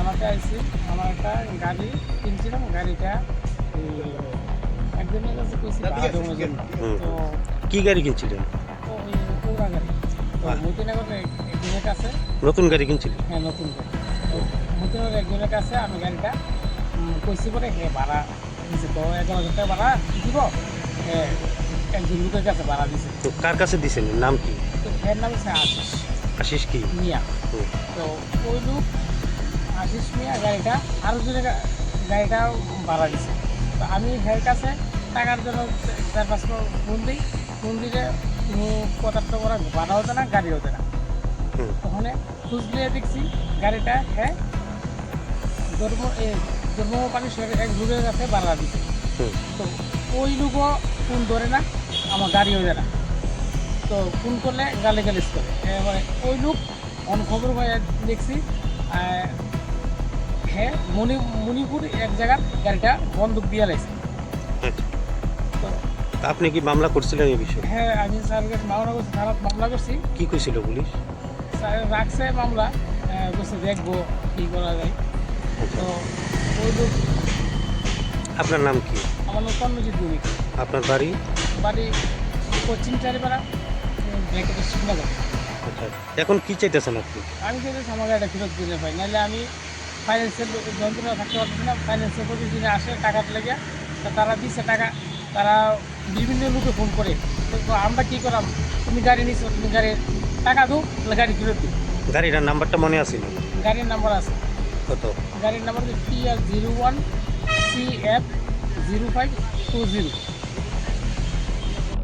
থানাতে আইছি। আমার একটা গাড়ি কিনছিলাম, গাড়িটা একজনের কাছে কইছি ভাড়া দেওয়ার জন্য। তো কি গাড়ি কিনছিলেন? ওই ওরা গাড়ি তো মতিনগরের একজনের কাছে। নতুন গাড়ি কিনছিলেন? হ্যাঁ, নতুন গাড়ি। তো মতিনগরের একজনের কাছে আমি গাড়িটা কইছি পরে ভাড়া দিছে। তো 11,000 টাকা ভাড়া দিব, একজন লোকের কাছে ভাড়া দিছে। তো কার কাছে দিছেন? নাম কি? তো এর নাম হচ্ছে আশিস আশিস কি মিয়া। তো ওই লোক আশিস মিয়া গাড়িটা আরও জনের গাড়িটা ভাড়া দিছে। তো আমি এর কাছে টাকার জন্য 4-5 ফোন দিই। ফোন দিলে কোনো কথাটা করা ভাড়া হতো না, গাড়ি হতো না। ওখানে খোঁজ নিয়ে দেখছি গাড়িটা ধর্মপানি এক লোকের কাছে ভাড়া দিছে। তো ওই লোকও ফোন ধরে না, আমার গাড়িও দেয় না। তো ফোন করলে গালিগালিজ করে। মানে ওই লোক খবর হয়ে দেখছি হ্যাঁ মণিপুর এক জায়গার গাড়িটা বন্দুক দিয়ে লাইছে। তো আপনি কি মামলা করছিলেন এই বিষয়ে? হ্যাঁ, আমি স্যারকে মামলা করছি, থানাত মামলা করছি। কি কইছিল পুলিশ? স্যার রাখছে মামলা, বলছে দেখবো কী করা যায়। তো ওই লোক। আপনার নাম কি? আমার নাম কর্ণজিৎ ভৌমিক। আপনার বাড়ি? বাড়ি পশ্চিম চারিপাড়া, ব্যাংকের শিবনগর। আচ্ছা, এখন কি চাইতেছেন আপনি? আমি চাইতেছি আমার গাড়িটা ফেরত দিলে পাই, নাহলে আমি ফাইন্যান্সের যন্ত্রণা থাকতে পারতেছি না। ফাইন্যান্সের প্রতিদিনে আসে টাকাটা লেগে, তা তারা দিচ্ছে টাকা, তারা বিভিন্ন লোকে ফোন করে। তো আমরা কী করলাম, তুমি গাড়ি নিচ্ছ, তুমি গাড়ির টাকা দাও, তাহলে গাড়ি ফেরত দিই। গাড়িটার নাম্বারটা মনে আছে? গাড়ির নাম্বার আছে। কত? গাড়ির নাম্বার হচ্ছে PR01CF0520।